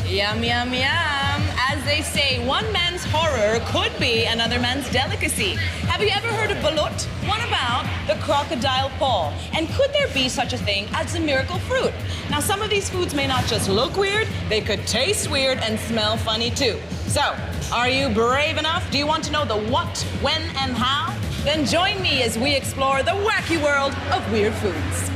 Yum, yum, yum. As they say, one man's horror could be another man's delicacy. Have you ever heard of balut? What about the crocodile paw? And could there be such a thing as a miracle fruit? Now, some of these foods may not just look weird, they could taste weird and smell funny too. So, are you brave enough? Do you want to know the what, when, and how? Then join me as we explore the wacky world of weird foods.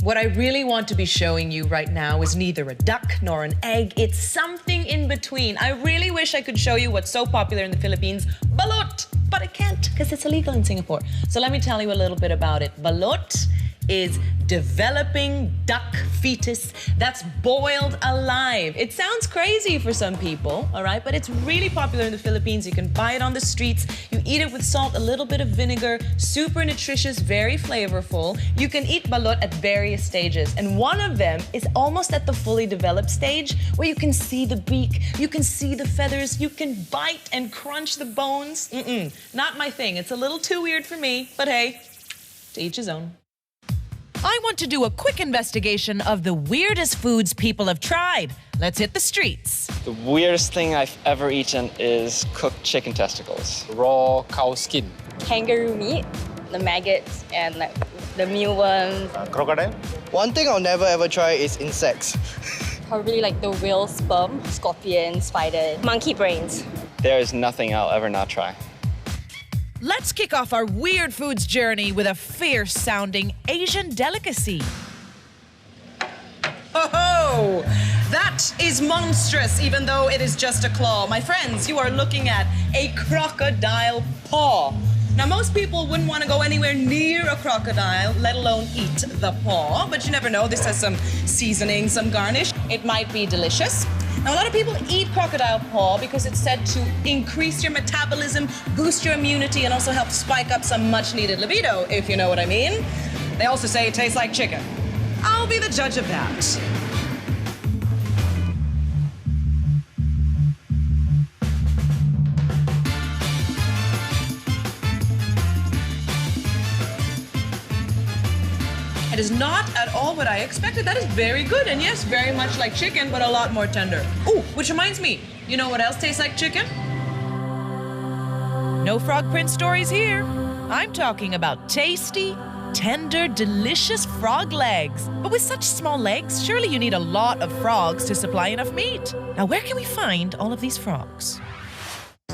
What I really want to be showing you right now is neither a duck nor an egg. It's something in between. I really wish I could show you what's so popular in the Philippines, balut, but I can't because it's illegal in Singapore. So let me tell you a little bit about it. Balut is developing duck fetus that's boiled alive. It sounds crazy for some people, all right, but it's really popular in the Philippines. You can buy it on the streets. You eat it with salt, a little bit of vinegar, super nutritious, very flavorful. You can eat balut at various stages, and one of them is almost at the fully developed stage where you can see the beak, you can see the feathers, you can bite and crunch the bones. Not my thing. It's a little too weird for me, but hey, to each his own. I want to do a quick investigation of the weirdest foods people have tried. Let's hit the streets. The weirdest thing I've ever eaten is cooked chicken testicles. Raw cow skin. Kangaroo meat, the maggots, and like the mealworms. Crocodile? One thing I'll never ever try is insects. Probably like the whale sperm, scorpion, spider, monkey brains. There is nothing I'll ever not try. Let's kick off our weird foods journey with a fierce-sounding Asian delicacy. Oh, that is monstrous, even though it is just a claw. My friends, you are looking at a crocodile paw. Now, most people wouldn't want to go anywhere near a crocodile, let alone eat the paw, but you never know. This has some seasoning, some garnish. It might be delicious. Now, a lot of people eat crocodile paw because it's said to increase your metabolism, boost your immunity, and also help spike up some much-needed libido, if you know what I mean. They also say it tastes like chicken. I'll be the judge of that. It is not at all what I expected. That is very good, and yes, very much like chicken, but a lot more tender. Ooh, which reminds me, you know what else tastes like chicken? No frog print stories here. I'm talking about tasty, tender, delicious frog legs. But with such small legs, surely you need a lot of frogs to supply enough meat. Now, where can we find all of these frogs?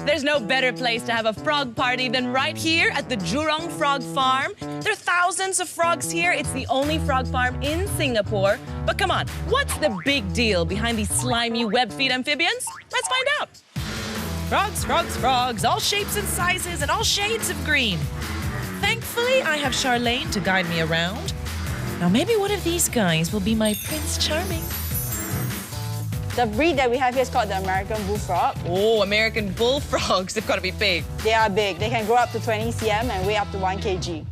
There's no better place to have a frog party than right here at the Jurong Frog Farm. There are thousands of frogs here. It's the only frog farm in Singapore. But come on, what's the big deal behind these slimy web-feed amphibians? Let's find out. Frogs, frogs, frogs, all shapes and sizes and all shades of green. Thankfully, I have Charlene to guide me around. Now, maybe one of these guys will be my Prince Charming. The breed that we have here is called the American bullfrog. Oh, American bullfrogs. They've got to be big. They are big. They can grow up to 20 cm and weigh up to 1 kg.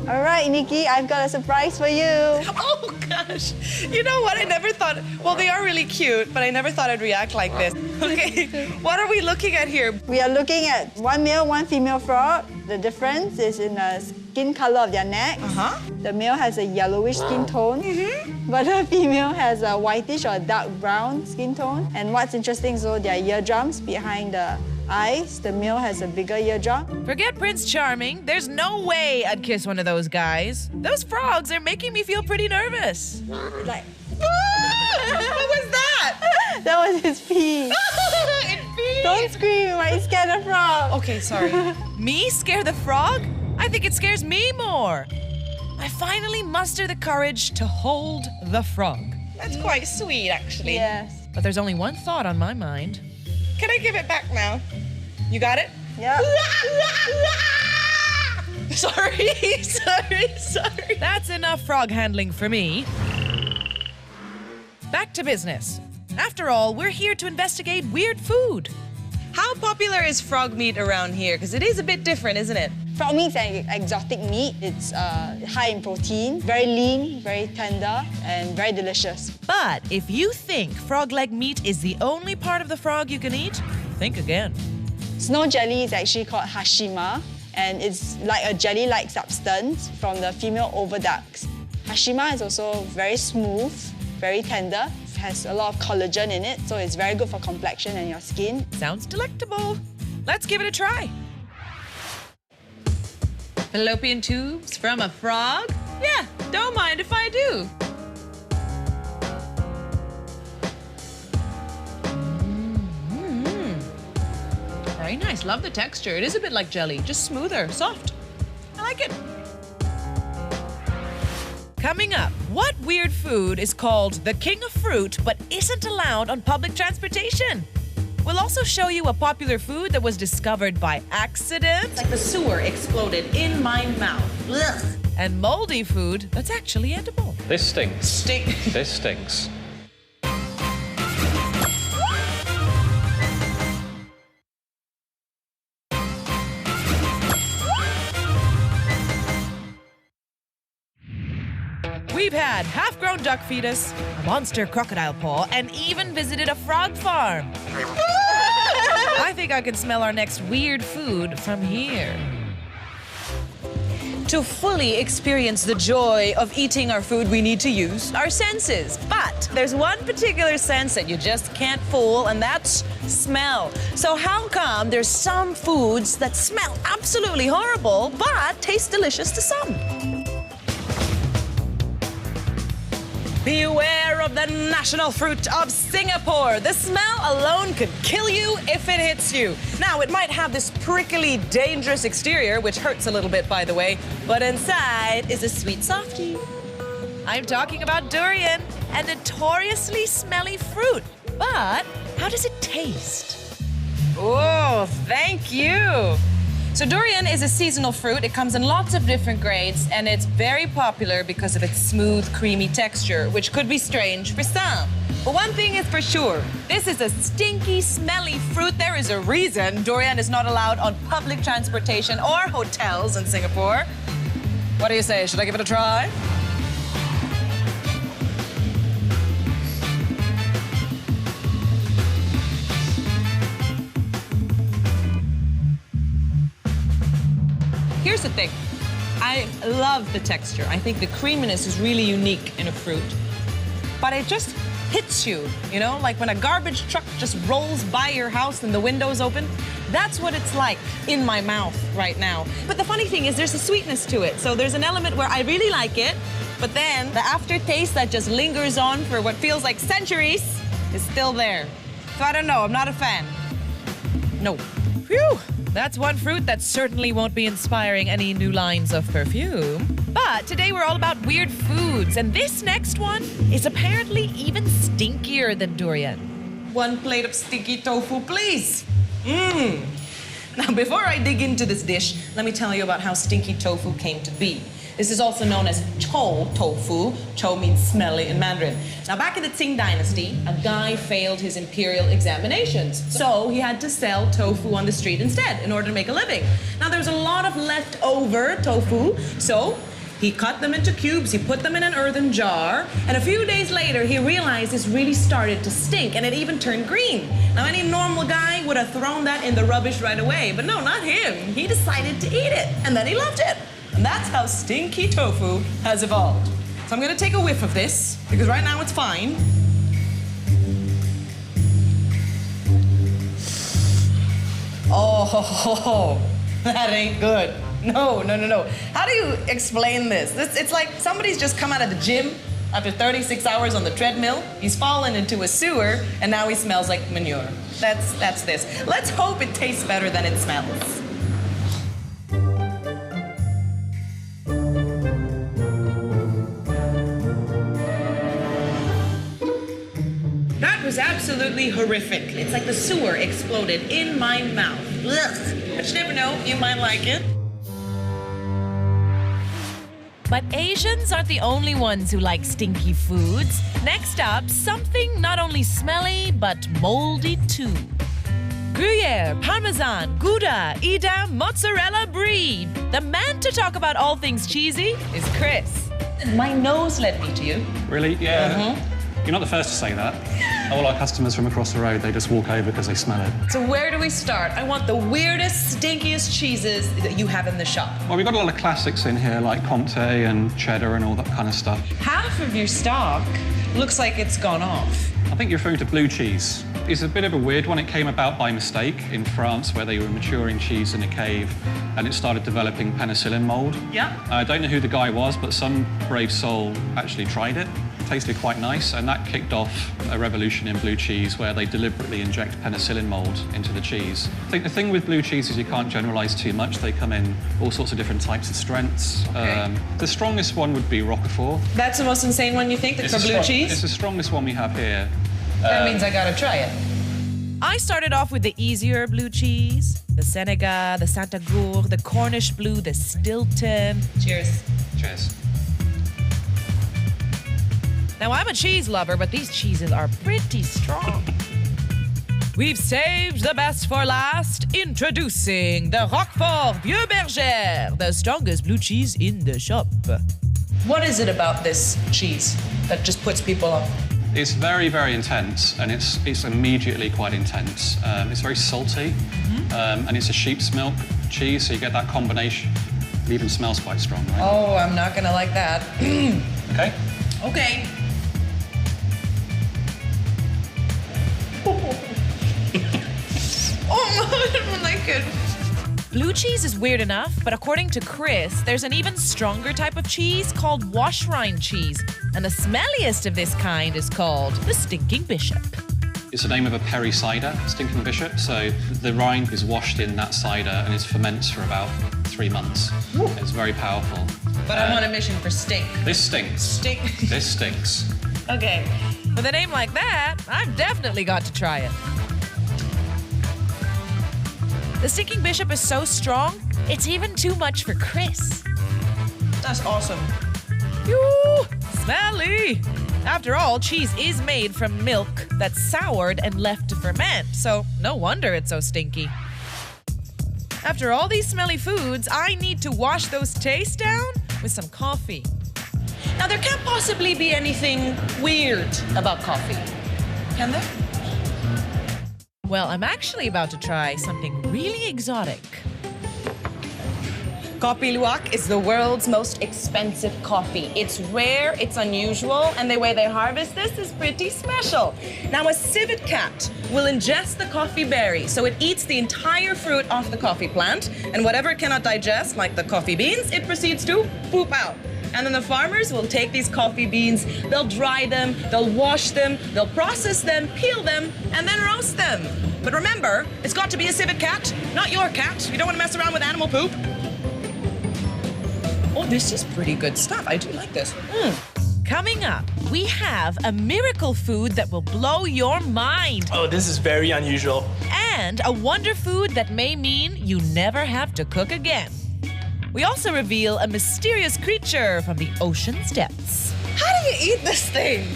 All right, Nikki, I've got a surprise for you. Oh, gosh. You know what? I never thought... Well, they are really cute, but I never thought I'd react like this. Okay, what are we looking at here? We are looking at one male, one female frog. The difference is in the skin color of their neck. The male has a yellowish skin tone, but the female has a whitish or dark brown skin tone. And what's interesting is their eardrums behind the eyes. The male has a bigger eardrum. Forget Prince Charming. There's no way I'd kiss one of those guys. Those frogs are making me feel pretty nervous. Like, what was that? that was his pee. It peed. Don't scream, you might scare the frog. Okay, sorry. Me scare the frog? I think it scares me more. I finally muster the courage to hold the frog. That's quite sweet, actually. Yes. But there's only one thought on my mind. Can I give it back now? You got it? Yeah. Sorry. That's enough frog handling for me. Back to business. After all, we're here to investigate weird food. How popular is frog meat around here? Because it is a bit different, isn't it? Frog meat is an exotic meat. It's high in protein, very lean, very tender, and very delicious. But if you think frog leg meat is the only part of the frog you can eat, think again. Snow jelly is actually called hashima, and it's like a jelly-like substance from the female oviducts. Hashima is also very smooth, very tender, has a lot of collagen in it, so it's very good for complexion and your skin. Sounds delectable. Let's give it a try. Fallopian tubes from a frog? Yeah, don't mind if I do. Very nice, love the texture. It is a bit like jelly, just smoother, soft. I like it. Coming up, what weird food is called the king of fruit but isn't allowed on public transportation? We'll also show you a popular food that was discovered by accident. It's like the sewer exploded in my mouth. Ugh. And moldy food that's actually edible. This stinks. Stink. This stinks. We've had half-grown duck fetus, a monster crocodile paw, and even visited a frog farm. I think I can smell our next weird food from here. To fully experience the joy of eating our food, we need to use our senses. But there's one particular sense that you just can't fool, and that's smell. So how come there's some foods that smell absolutely horrible, but taste delicious to some? Beware of the national fruit of Singapore. The smell alone could kill you if it hits you. Now, it might have this prickly, dangerous exterior, which hurts a little bit, by the way, but inside is a sweet softie. I'm talking about durian, a notoriously smelly fruit. But how does it taste? Oh, thank you. So durian is a seasonal fruit. It comes in lots of different grades, and it's very popular because of its smooth, creamy texture, which could be strange for some. But one thing is for sure, this is a stinky, smelly fruit. There is a reason durian is not allowed on public transportation or hotels in Singapore. What do you say? Should I give it a try? Here's the thing. I love the texture. I think the creaminess is really unique in a fruit. But it just hits you, you know? Like when a garbage truck just rolls by your house and the window's open. That's what it's like in my mouth right now. But the funny thing is there's a sweetness to it. So there's an element where I really like it, but then the aftertaste that just lingers on for what feels like centuries is still there. So I don't know, I'm not a fan. No. Phew! That's one fruit that certainly won't be inspiring any new lines of perfume. But today we're all about weird foods, and this next one is apparently even stinkier than durian. One plate of stinky tofu, please. Now, before I dig into this dish, let me tell you about how stinky tofu came to be. This is also known as chou tofu. Chou means smelly in Mandarin. Now, back in the Qing dynasty, a guy failed his imperial examinations. So he had to sell tofu on the street instead in order to make a living. Now, there's a lot of leftover tofu, so he cut them into cubes, he put them in an earthen jar, and a few days later, he realized this really started to stink, and it even turned green. Now, any normal guy would have thrown that in the rubbish right away, but no, not him. He decided to eat it, and then he loved it. And that's how stinky tofu has evolved. So I'm gonna take a whiff of this, because right now it's fine. Oh, that ain't good. No. How do you explain this? It's like somebody's just come out of the gym after 36 hours on the treadmill. He's fallen into a sewer, and now he smells like manure. That's this. Let's hope it tastes better than it smells. That was absolutely horrific. It's like the sewer exploded in my mouth. Ugh. But you never know, you might like it. But Asians aren't the only ones who like stinky foods. Next up, something not only smelly, but moldy too. Gruyere, Parmesan, Gouda, Edam, Mozzarella, Brie. The man to talk about all things cheesy is Chris. My nose led me to you. Really? Yeah. You're not the first to say that. All our customers from across the road, they just walk over because they smell it. So where do we start? I want the weirdest, stinkiest cheeses that you have in the shop. Well, we've got a lot of classics in here, like Comte and cheddar and all that kind of stuff. Half of your stock looks like it's gone off. I think you're referring to blue cheese. It's a bit of a weird one. It came about by mistake in France, where they were maturing cheese in a cave, and it started developing penicillin mold. Yeah. I don't know who the guy was, but some brave soul actually tried it. It tasted quite nice, and that kicked off a revolution in blue cheese where they deliberately inject penicillin mold into the cheese. I think the thing with blue cheese is you can't generalize too much. They come in all sorts of different types of strengths. Okay. The strongest one would be Roquefort. That's the most insane one you think for blue cheese? It's the strongest one we have here. That means I gotta try it. I started off with the easier blue cheese, the Senegal, the Santa Gourde, the Cornish blue, the Stilton. Cheers. Cheers. Now, I'm a cheese lover, but these cheeses are pretty strong. We've saved the best for last. Introducing the Roquefort Vieux Bergère, the strongest blue cheese in the shop. What is it about this cheese that just puts people off? It's very, very intense, and it's immediately quite intense. It's very salty, and it's a sheep's milk cheese, so you get that combination. It even smells quite strong, right? Oh, I'm not gonna like that. Okay. Okay. Oh, I don't like it. Blue cheese is weird enough, but according to Chris, there's an even stronger type of cheese called wash rind cheese. And the smelliest of this kind is called the Stinking Bishop. It's the name of a perry cider, Stinking Bishop. So the rind is washed in that cider and it ferments for about 3 months. Ooh. It's very powerful. But I'm on a mission for stink. This stinks. Stink. This stinks. Okay. With a name like that, I've definitely got to try it. The Stinking Bishop is so strong, it's even too much for Chris. That's awesome. Yoo! Smelly! After all, cheese is made from milk that's soured and left to ferment, so no wonder it's so stinky. After all these smelly foods, I need to wash those tastes down with some coffee. Now, there can't possibly be anything weird about coffee, can there? Well, I'm actually about to try something really exotic. Kopi Luwak is the world's most expensive coffee. It's rare, it's unusual, and the way they harvest this is pretty special. Now, a civet cat will ingest the coffee berry, so it eats the entire fruit off the coffee plant, and whatever it cannot digest, like the coffee beans, it proceeds to poop out. And then the farmers will take these coffee beans, they'll dry them, they'll wash them, they'll process them, peel them, and then roast them. But remember, it's got to be a civet cat, not your cat. You don't want to mess around with animal poop. Oh, this is pretty good stuff. I do like this. Coming up, we have a miracle food that will blow your mind. Oh, this is very unusual. And a wonder food that may mean you never have to cook again. We also reveal a mysterious creature from the ocean's depths. How do you eat this thing?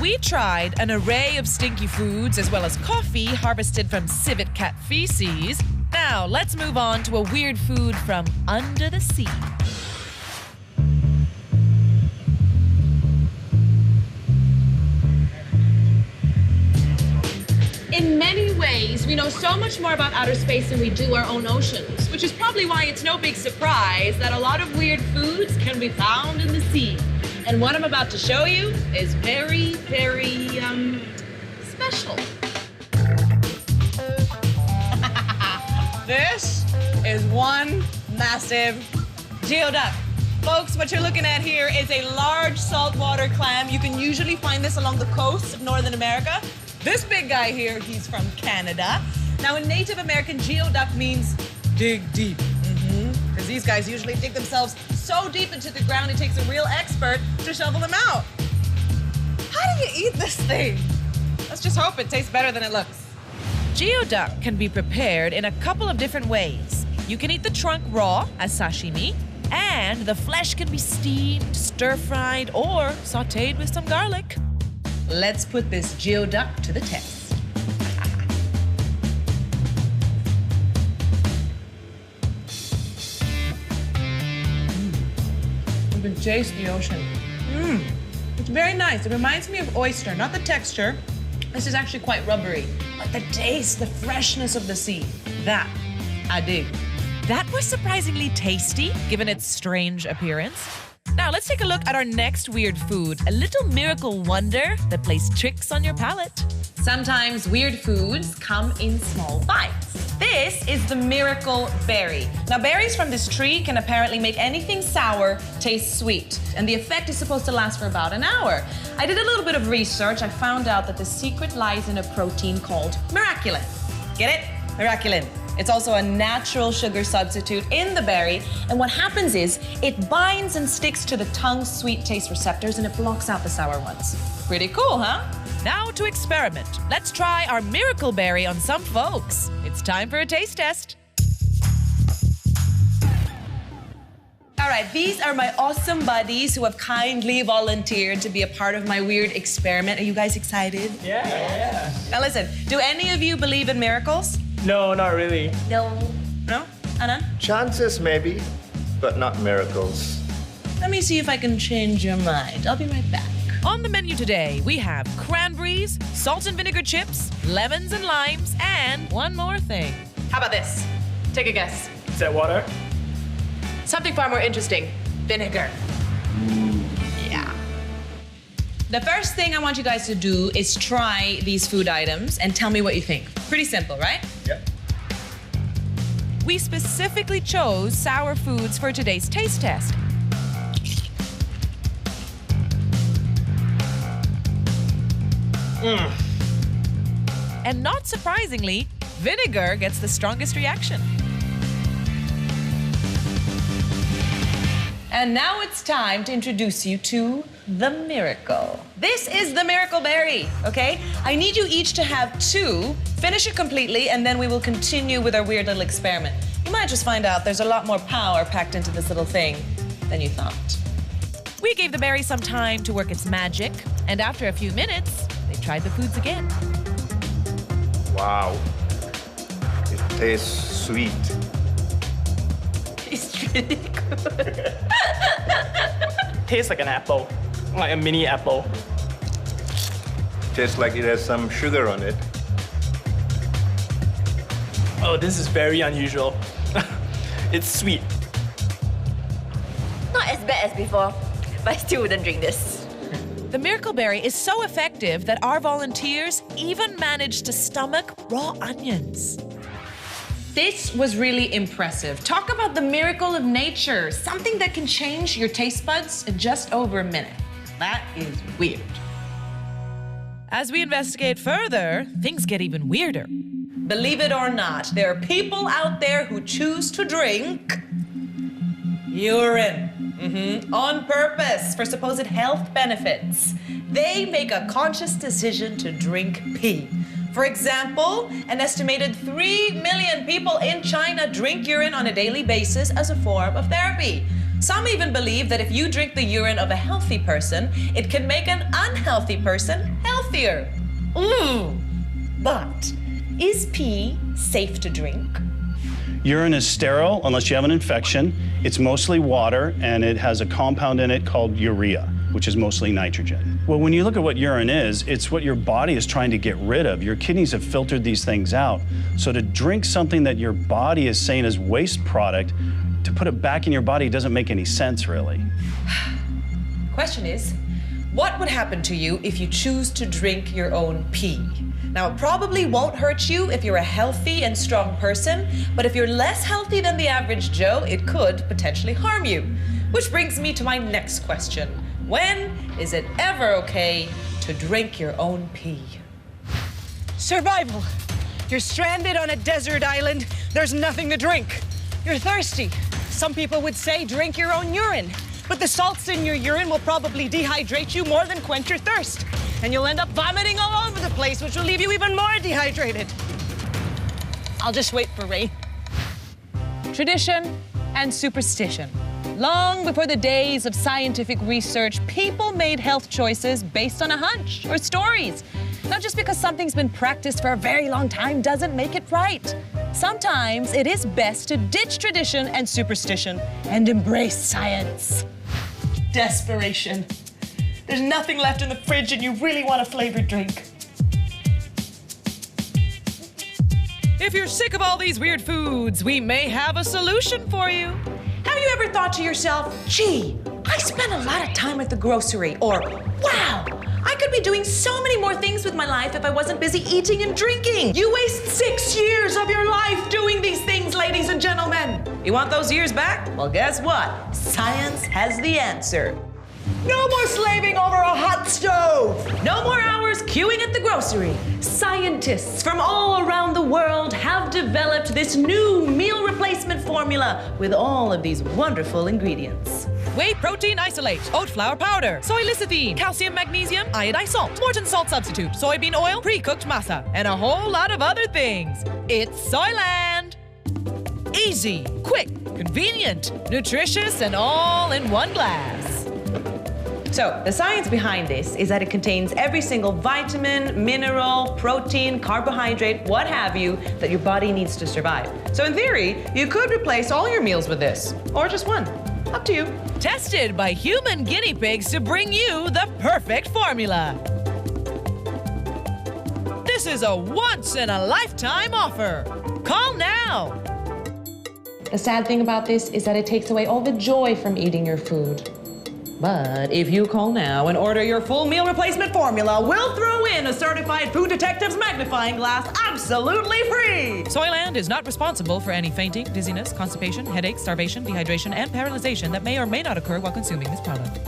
We tried an array of stinky foods as well as coffee harvested from civet cat feces. Now, let's move on to a weird food from under the sea. In many ways, we know so much more about outer space than we do our own oceans, which is probably why it's no big surprise that a lot of weird foods can be found in the sea. And what I'm about to show you is very, very, special. This is one massive geoduck. Folks, what you're looking at here is a large saltwater clam. You can usually find this along the coast of Northern America. This big guy here, he's from Canada. Now, in Native American, geoduck means dig deep. Because these guys usually dig themselves so deep into the ground, it takes a real expert to shovel them out. How do you eat this thing? Let's just hope it tastes better than it looks. Geoduck can be prepared in a couple of different ways. You can eat the trunk raw as sashimi, and the flesh can be steamed, stir-fried, or sautéed with some garlic. Let's put this geoduck to the test. You can taste the ocean. It's very nice. It reminds me of oyster, not the texture. This is actually quite rubbery. But the taste, the freshness of the sea, that I dig. That was surprisingly tasty, given its strange appearance. Now let's take a look at our next weird food, a little miracle wonder that plays tricks on your palate. Sometimes weird foods come in small bites. This is the miracle berry. Now, berries from this tree can apparently make anything sour taste sweet, and the effect is supposed to last for about an hour. I did a little bit of research. I found out that the secret lies in a protein called miraculin. Get it? Miraculin. It's also a natural sugar substitute in the berry, and what happens is it binds and sticks to the tongue's sweet taste receptors and it blocks out the sour ones. Pretty cool, huh? Now to experiment. Let's try our miracle berry on some folks. It's time for a taste test. All right, these are my awesome buddies who have kindly volunteered to be a part of my weird experiment. Are you guys excited? Yeah. Now listen, do any of you believe in miracles? No, not really. No. No? Anand? Chances maybe, but not miracles. Let me see if I can change your mind. I'll be right back. On the menu today, we have cranberries, salt and vinegar chips, lemons and limes, and one more thing. How about this? Take a guess. Is that water? Something far more interesting. Vinegar. Yeah. The first thing I want you guys to do is try these food items and tell me what you think. Pretty simple, right? Yep. We specifically chose sour foods for today's taste test. And not surprisingly, vinegar gets the strongest reaction. And now it's time to introduce you to the miracle. This is the miracle berry, okay? I need you each to have two, finish it completely, and then we will continue with our weird little experiment. You might just find out there's a lot more power packed into this little thing than you thought. We gave the berry some time to work its magic, and after a few minutes, they tried the foods again. Wow. It tastes sweet. It's really good. Tastes like an apple, like a mini apple. Tastes like it has some sugar on it. Oh, this is very unusual. It's sweet. Not as bad as before, but I still wouldn't drink this. The miracle berry is so effective that our volunteers even managed to stomach raw onions. This was really impressive. Talk about the miracle of nature, something that can change your taste buds in just over a minute. That is weird. As we investigate further, things get even weirder. Believe it or not, there are people out there who choose to drink urine. On purpose for supposed health benefits. They make a conscious decision to drink pee. For example, an estimated 3 million people in China drink urine on a daily basis as a form of therapy. Some even believe that if you drink the urine of a healthy person, it can make an unhealthy person healthier. But is pee safe to drink? Urine is sterile unless you have an infection. It's mostly water, and it has a compound in it called urea, which is mostly nitrogen. Well, when you look at what urine is, it's what your body is trying to get rid of. Your kidneys have filtered these things out. So to drink something that your body is saying is waste product, to put it back in your body doesn't make any sense, really. Question is, what would happen to you if you choose to drink your own pee? Now, it probably won't hurt you if you're a healthy and strong person, but if you're less healthy than the average Joe, it could potentially harm you. Which brings me to my next question. When is it ever okay to drink your own pee? Survival. You're stranded on a desert island. There's nothing to drink. You're thirsty. Some people would say drink your own urine. But the salts in your urine will probably dehydrate you more than quench your thirst. And you'll end up vomiting all over the place, which will leave you even more dehydrated. I'll just wait for rain. Tradition and superstition. Long before the days of scientific research, people made health choices based on a hunch or stories. Not just because something's been practiced for a very long time doesn't make it right. Sometimes it is best to ditch tradition and superstition and embrace science. Desperation. There's nothing left in the fridge and you really want a flavored drink. If you're sick of all these weird foods, we may have a solution for you. Have you ever thought to yourself, gee, I spend a lot of time at the grocery, or wow, I could be doing so many more things with my life if I wasn't busy eating and drinking. You waste 6 years of your life doing these things, ladies and gentlemen. You want those years back? Well, guess what? Science has the answer. No more slaving over a hot stove. No more hours queuing at the grocery. Scientists from all around the world have developed this new meal replacement formula with all of these wonderful ingredients. Whey protein isolate, oat flour powder, soy lecithin, calcium magnesium, iodized salt, Morton salt substitute, soybean oil, pre-cooked masa, and a whole lot of other things. It's Soyland! Easy, quick, convenient, nutritious, and all in one glass. So, the science behind this is that it contains every single vitamin, mineral, protein, carbohydrate, what have you, that your body needs to survive. So in theory, you could replace all your meals with this, or just one. Up to you. Tested by human guinea pigs to bring you the perfect formula. This is a once-in-a-lifetime offer. Call now. The sad thing about this is that it takes away all the joy from eating your food. But if you call now and order your full meal replacement formula, we'll throw in a certified food detective's magnifying glass absolutely free. Soyland is not responsible for any fainting, dizziness, constipation, headache, starvation, dehydration, and paralyzation that may or may not occur while consuming this product.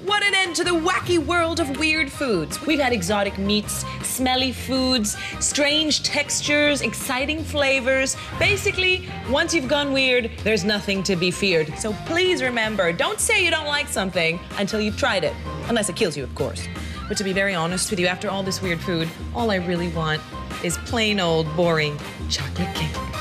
What an end to the wacky world of weird foods. We've had exotic meats, smelly foods, strange textures, exciting flavors. Basically, once you've gone weird, there's nothing to be feared. So please remember, don't say you don't like something until you've tried it. Unless it kills you, of course. But to be very honest with you, after all this weird food, all I really want is plain old, boring chocolate cake.